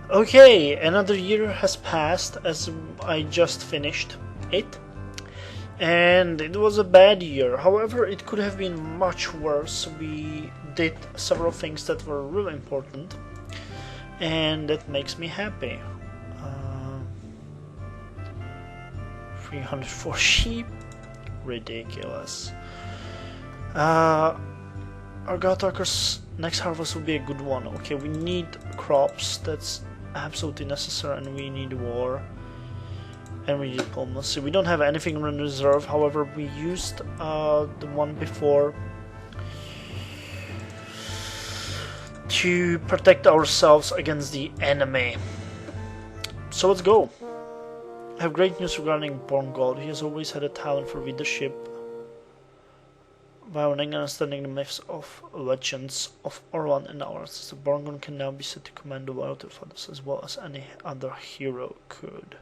Okay, another year has passed as I just finished it, and it was a bad year. However, it could have been much worse. We did several things that were really important, and that makes me happy. 304 sheep? Ridiculous. Our Gautarker's next harvest will be a good one. Okay, we need crops, that's absolutely necessary, and we need war. And we need diplomacy. We don't have anything in reserve, however, we used the one before to protect ourselves against the enemy. So let's go. I have great news regarding Borngald. He has always had a talent for leadership. By learning and understanding the myths of legends of Orlan and ours, the Borngald can now be said to command the loyalty of others as well as any other hero could.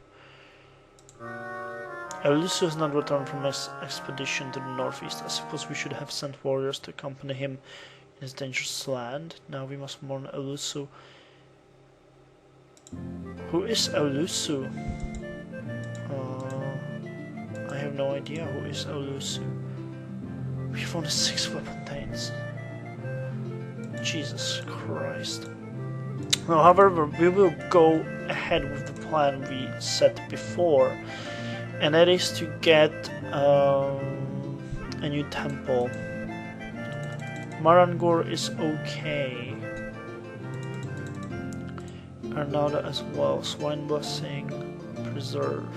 Elusu has not returned from his expedition to the northeast. I suppose we should have sent warriors to accompany him in his dangerous land. Now we must mourn Elusu. Who is Elusu? I have no idea who is Elusu. We've only 6 weapon-tains. Jesus Christ. However, we will go ahead with the plan we set before, and that is to get a new temple. Marangor is okay. Arnada as well. Swine Blessing. Preserve.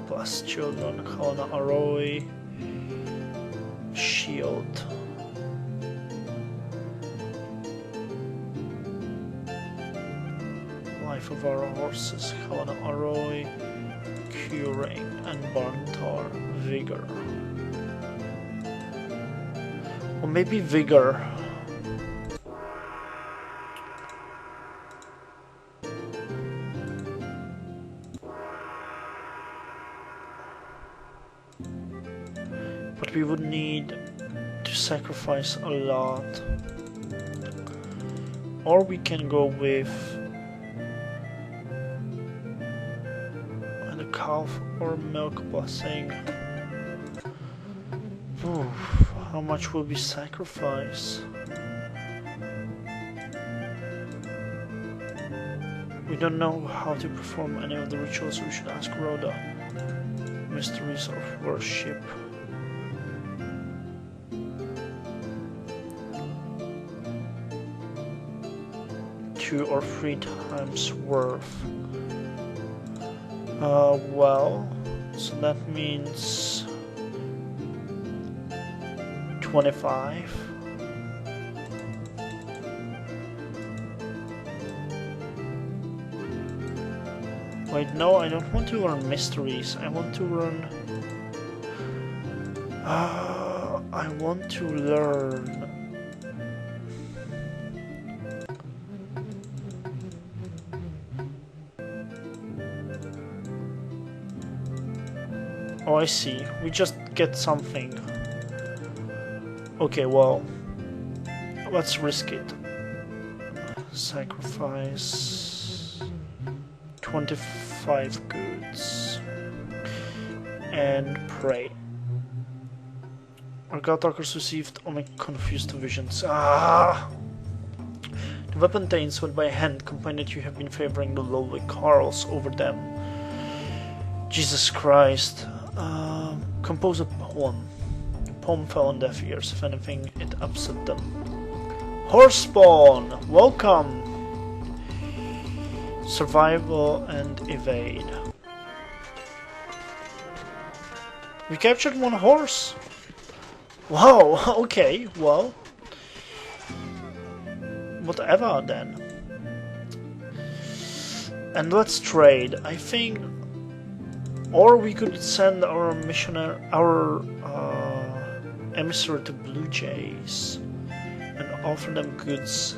Bless Children. Kalana Aroi. Shield. Life of our horses. Kalana Aroi. Curing. And Barntar. Vigor. Or maybe Vigor. But we would need to sacrifice a lot. Or we can go with the calf or milk blessing. Oof, how much will we sacrifice? We don't know how to perform any of the rituals, so we should ask Rhoda. Mysteries of worship. 2 or 3 times worth. Well, so that means 25. Wait, no, I don't want to learn mysteries. I want to learn. I want to learn. Oh, I see. We just get something. Okay, well, let's risk it. Sacrifice 25 goods and pray. Our God-talkers received only confused visions. Ah! The weapon-tains went by hand, complaining that you have been favoring the lowly Carls over them. Jesus Christ. Compose a poem. The poem fell on deaf ears. If anything, it upset them. Horse-spawn! Welcome! Survival and evade. We captured 1 horse! Wow, okay, well. Whatever then. And let's trade. I think. Or we could send our missionary, our emissary to Blue Jays and offer them goods.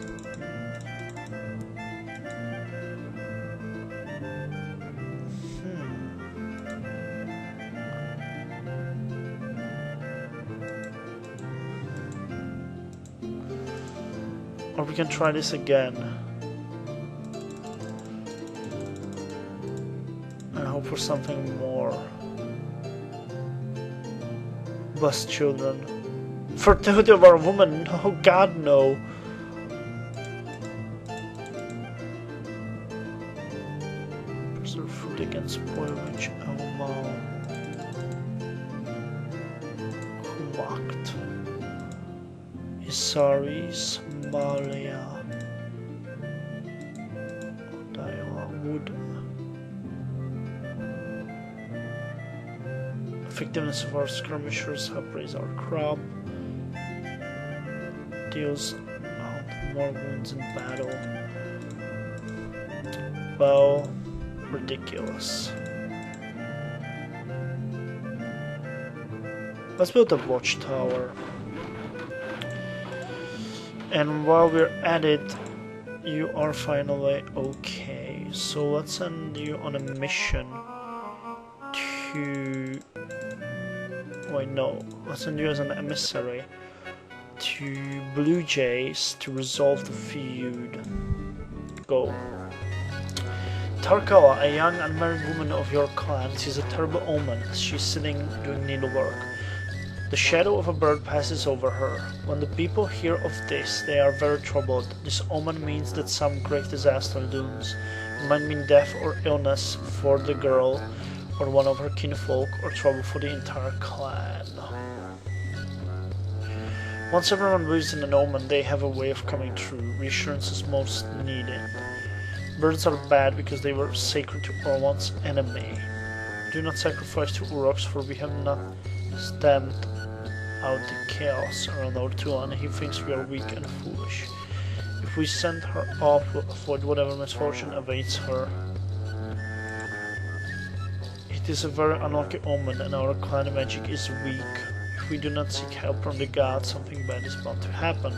Or we can try this again. and hope for something more. Bless children. Fertility of our woman, oh God, no. Preserve food against spoilage, Elmal. Humacht. Isaris, Malia. Daiwa, wood. Effectiveness of our skirmishers help raise our crop. Deals out more wounds in battle. Well, ridiculous. Let's build a watchtower. And while we're at it, you are finally okay. So let's send you on a mission to... Wait, no. Let's send you as an emissary to Blue Jays to resolve the feud. Go. Tarkawa, a young unmarried woman of your clan, sees a terrible omen as she's sitting doing needlework. The shadow of a bird passes over her. When the people hear of this, they are very troubled. This omen means that some great disaster looms. It might mean death or illness for the girl or one of her kinfolk, or trouble for the entire clan. Once everyone believes in an omen, they have a way of coming true. Reassurance is most needed. Birds are bad because they were sacred to Orwan's enemy. Do not sacrifice to Urox, for we have not stamped out the chaos around our tool, and he thinks we are weak and foolish. If we send her off, we'll avoid whatever misfortune awaits her. It is a very unlucky omen, and our clan magic is weak. If we do not seek help from the gods, something bad is bound to happen.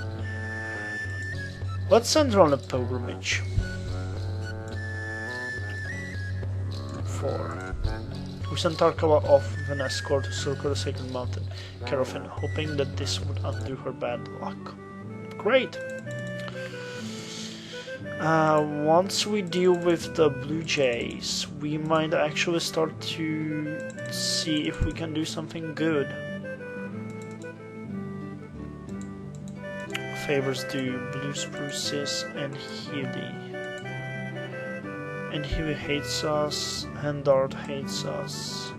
Let's send her on a pilgrimage. 4. We sent Tarkawa off with an escort to circle the sacred mountain, Kerofin, hoping that this would undo her bad luck. Great! Once we deal with the Blue Jays, we might actually start to see if we can do something good. Favors do Blue Spruces and Healy. And Healy hates us, Hendard hates us.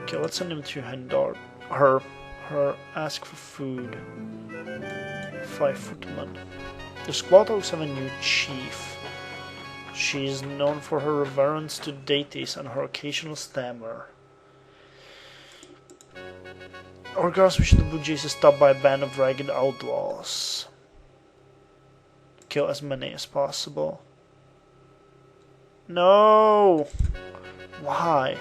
Okay, let's send him to Hendard. Her ask for food. 5 footmen. The squad also have a new chief. She is known for her reverence to deities and her occasional stammer. Our guards wish the Blue Jays is stopped by a band of ragged outlaws. Kill as many as possible. No! Why?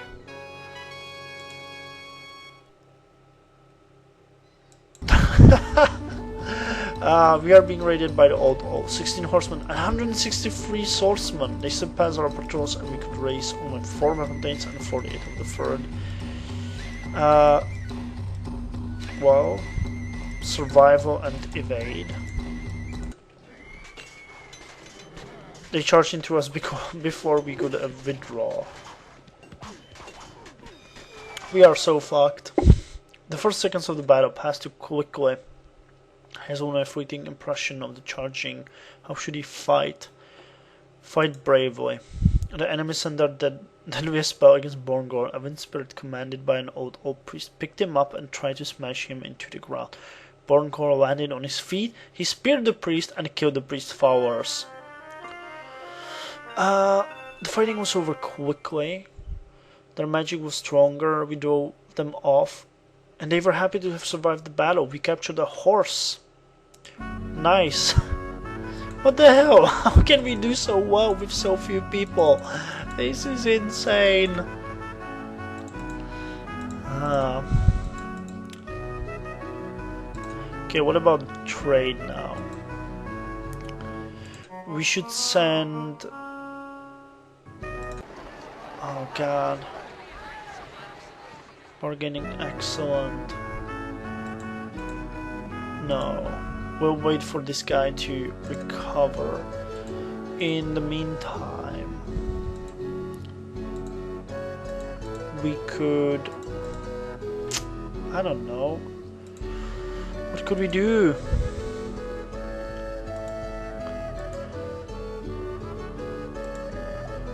We are being raided by the old 16 horsemen and 163 swordsmen. They surpass our patrols, and we could raise only 4 mountains and 48 of the third. Well, survival and evade. They charged into us before we could withdraw. We are so fucked. The first seconds of the battle passed too quickly. He has only a fleeting impression of the charging. How should he fight? Fight bravely. The enemy sent their deadly spell against Borngor. A wind spirit commanded by an old priest picked him up and tried to smash him into the ground. Borngor landed on his feet. He speared the priest and killed the priest's followers. The fighting was over quickly. Their magic was stronger. We drove them off, and they were happy to have survived the battle. We captured a horse. Nice. What the hell? How can we do so well with so few people? This is insane. Okay, what about trade now? We should send... Oh god. Bargaining, excellent. No. We'll wait for this guy to recover. In the meantime, we could... I don't know. What could we do?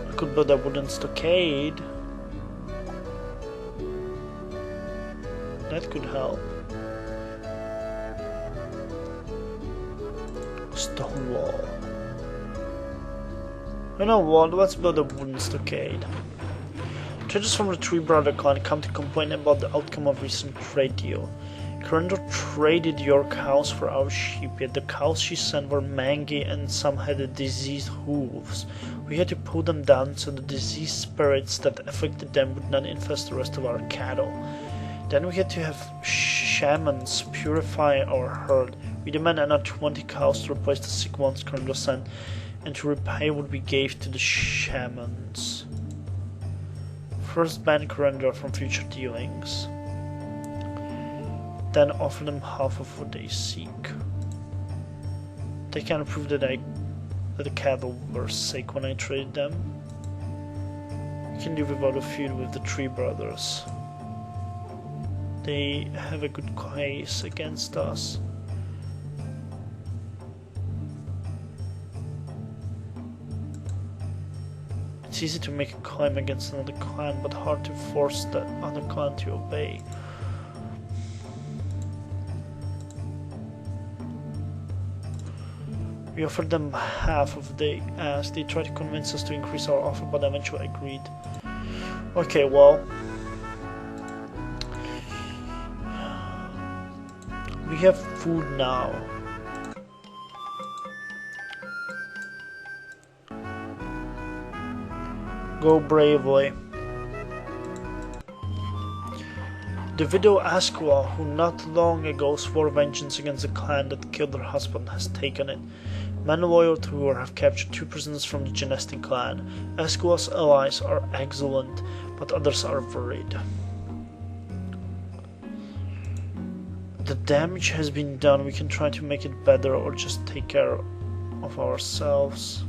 I could build a wooden stockade. That could help. Stone wall. You know what? Let's build a wooden stockade. Traders from the Three Brother clan come to complain about the outcome of recent trade deal. Corendor traded your cows for our sheep, yet the cows she sent were mangy and some had diseased hooves. We had to pull them down so the diseased spirits that afflicted them would not infest the rest of our cattle. Then we had to have shamans purify our herd. We demand another 20 cows to replace the sick ones Corendor sent, and to repay what we gave to the shamans. First ban Corendor from future dealings. Then offer them half of what they seek. They can prove that the cattle were sick when I traded them. We can do without a feud with the Three Brothers. They have a good case against us. It's easy to make a claim against another clan, but hard to force that other clan to obey. We offered them half of what they asked. They tried to convince us to increase our offer, but eventually agreed. Okay, well... we have food now. Go bravely. The widow Asqua, who not long ago swore vengeance against the clan that killed her husband, has taken it. Men loyal to her have captured 2 prisoners from the Genesti clan. Asqua's allies are excellent, but others are worried. The damage has been done. We can try to make it better or just take care of ourselves.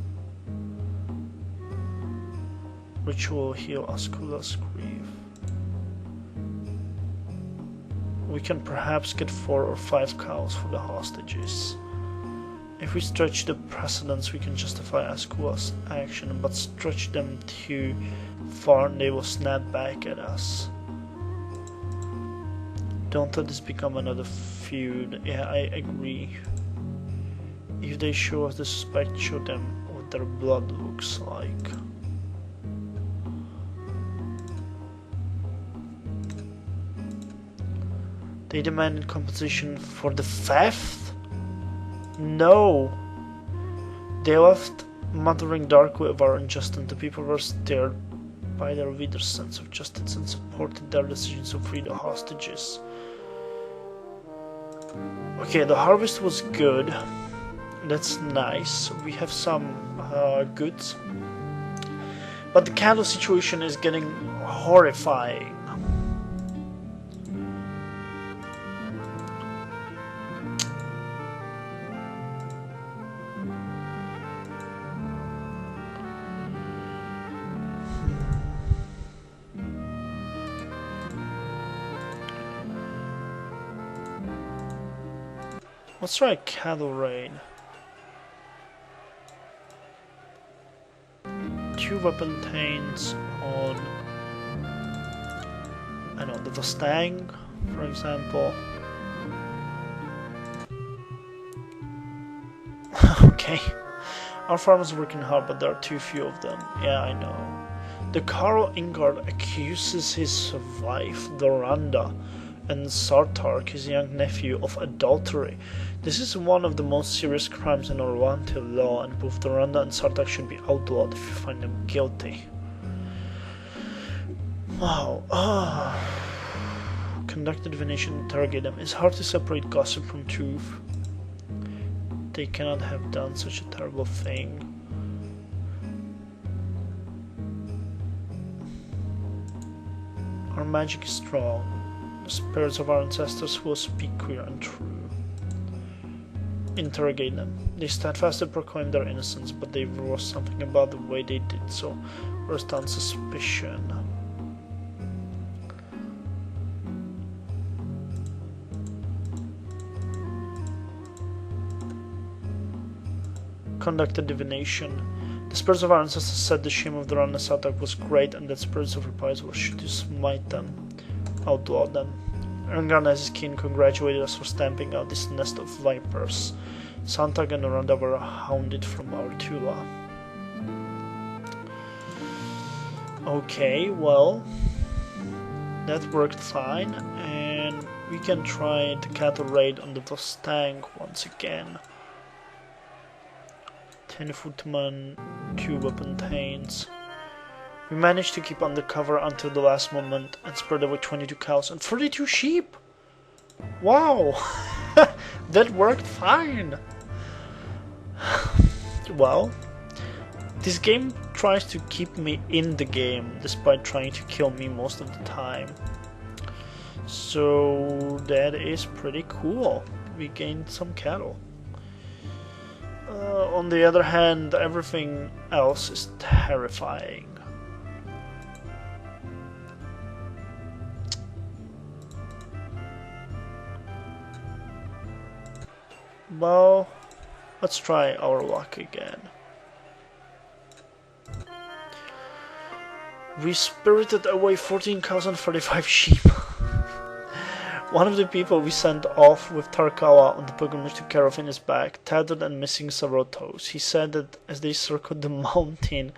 Ritual heal Ascula's grief. We can perhaps get 4 or 5 cows for the hostages. If we stretch the precedents, we can justify Ascula's action, but stretch them too far and they will snap back at us. Don't let this become another feud. Yeah, I agree. If they show us disrespect, show them what their blood looks like. They demanded compensation for the theft? No! They left muttering darkly of our injustice, and the people were stirred by their leader's sense of justice and supported their decision to free the hostages. Okay, the harvest was good. That's nice. We have some goods. But the cattle situation is getting horrifying. Let's try a cattle raid. 2 weapon taints on, I don't know, the Mustang, for example. Okay. Our farmers are working hard, but there are too few of them. Yeah, I know. The Carl Ingard accuses his wife, Doranda, and Sartark, his young nephew, of adultery. This is one of the most serious crimes in Orlante law, and both Doranda and Sartark should be outlawed if you find them guilty. Wow. Conduct a divination, interrogate them. It's hard to separate gossip from truth. They cannot have done such a terrible thing. Our magic is strong. The spirits of our ancestors will speak clear and true. Interrogate them. They steadfastly proclaim their innocence, but they reveal something about the way they did so. Rest on suspicion. Conduct a divination. The spirits of our ancestors said the shame of the Ranna's attack was great and that spirits of reprisal should you smite them, outlaw them. Ranganez's king congratulated us for stamping out this nest of vipers. Santag and Oranda were hounded from our Tula. Okay, well, that worked fine, and we can try the cattle raid on the Vostang once again. 10 footmen, 2 weapon tains. We managed to keep undercover until the last moment and spread away 22 cows and 42 sheep! Wow! That worked fine! Well, this game tries to keep me in the game despite trying to kill me most of the time. So that is pretty cool. We gained some cattle. On the other hand, everything else is terrifying. Well, let's try our luck again. We spirited away 14 cows and 45 sheep. One of the people we sent off with Tarkawa on the pilgrimage to Karov is back, tattered and missing several toes. He said that as they circled the mountain,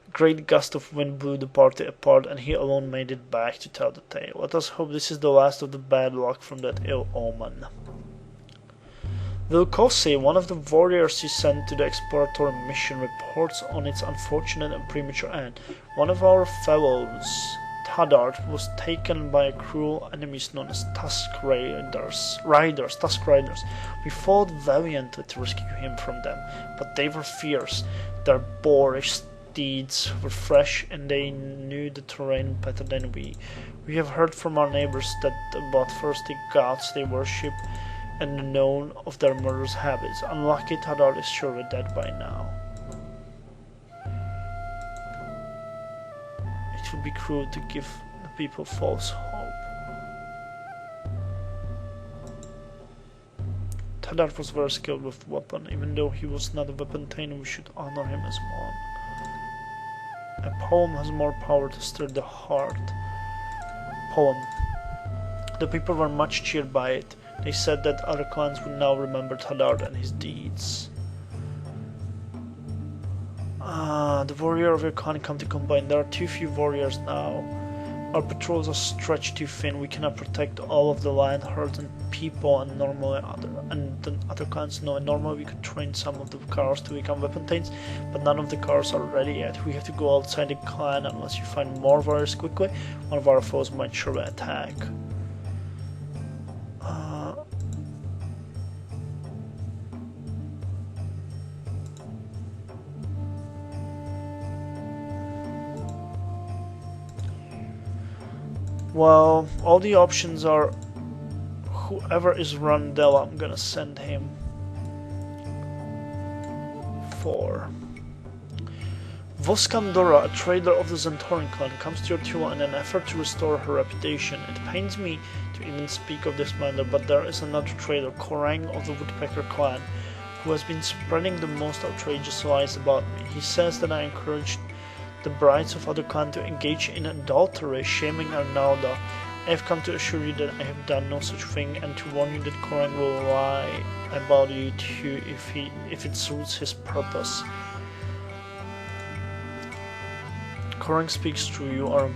a great gust of wind blew the party apart and he alone made it back to tell the tale. Let us hope this is the last of the bad luck from that ill omen. Vilkosi, one of the warriors he sent to the exploratory mission, reports on its unfortunate and premature end. One of our fellows, Tadart, was taken by cruel enemies known as Tusk Riders. We fought valiantly to rescue him from them, but they were fierce. Their boorish steeds were fresh and they knew the terrain better than we. We have heard from our neighbors that about thirsty gods they worship and known of their murderous habits. Unlucky Tadart is surely dead by now. It would be cruel to give the people false hope. Tadart was very skilled with weapon. Even though he was not a weapon tainer, we should honor him as one. A poem has more power to stir the heart. Poem. The people were much cheered by it. They said that other clans would now remember Tadart and his deeds. The warrior of your clan come to combine. There are too few warriors now. Our patrols are stretched too thin. We cannot protect all of the land, herds, and people. And the other clans know. And normally we could train some of the cars to become weapon tains, but none of the cars are ready yet. We have to go outside the clan unless you find more warriors quickly. One of our foes might surely attack. Well, all the options are whoever is Randell, I'm gonna send him for. Voskandora, a trader of the Zentoran clan, comes to your Tula in an effort to restore her reputation. It pains me to even speak of this matter, but there is another trader, Korang of the Woodpecker clan, who has been spreading the most outrageous lies about me. He says that I encouraged the brides of other clans to engage in adultery, shaming Arnalda. I have come to assure you that I have done no such thing, and to warn you that Korang will lie about you too if it suits his purpose. Korang speaks true, you are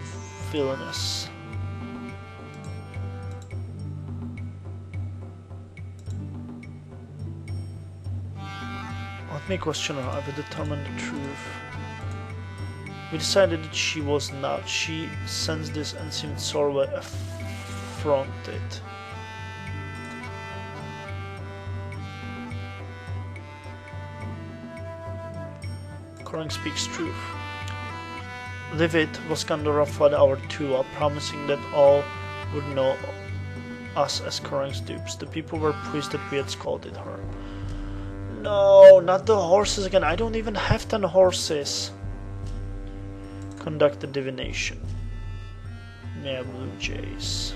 villainous. Let me question her, I will determine the truth. We decided that she was not. She sensed this and seemed sorely affronted. Korang speaks truth. Livid, Voskandora fled our Tula, promising that all would know us as Korang's dupes. The people were pleased that we had scolded her. No, not the horses again. I don't even have 10 horses. Conduct a divination. Yeah, Blue Jays.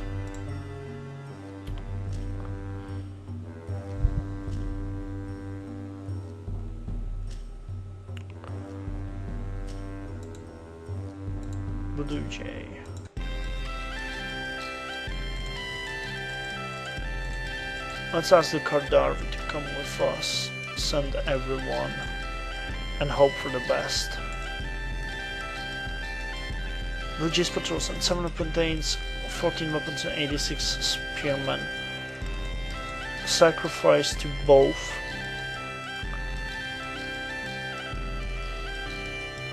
Blue Jay. Let's ask the Kardarvi to come with us. Send everyone. And hope for the best. Blue Jay's patrols and 7 plantains, 14 weapons and 86 spearmen. Sacrifice to both.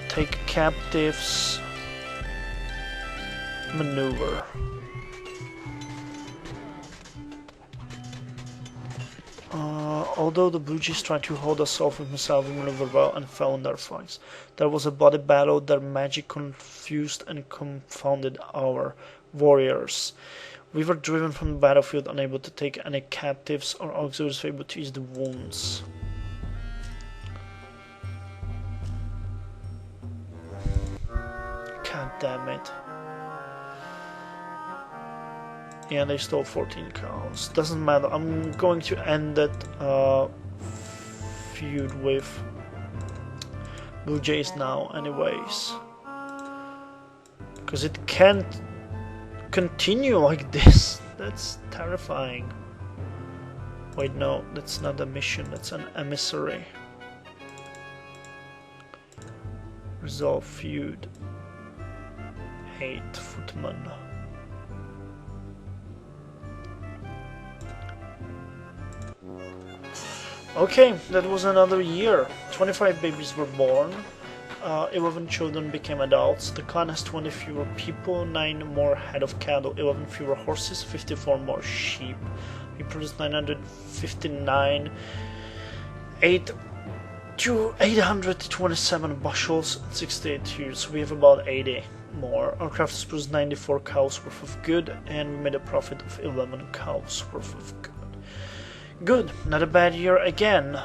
Take captives. Maneuver. Although the Blue Jays tried to hold us off with missile, we maneuvered well and fell in their fights. There was a bloody battle, their magic confused and confounded our warriors. We were driven from the battlefield, unable to take any captives or auxiliaries able to ease the wounds. God damn it. Yeah, they stole 14 cows. Doesn't matter. I'm going to end that feud with Blue Jays now anyways. Because it can't continue like this. That's terrifying. Wait, no, that's not a mission. That's an emissary. Resolve feud. 8 footman. Okay, that was another year. 25 babies were born, 11 children became adults. The clan has 20 fewer people, 9 more head of cattle, 11 fewer horses, 54 more sheep. We produced 959, 827 bushels, 68 years. So we have about 80 more. Our crafters produced 94 cows worth of good, and we made a profit of 11 cows worth of good. Good, not a bad year again.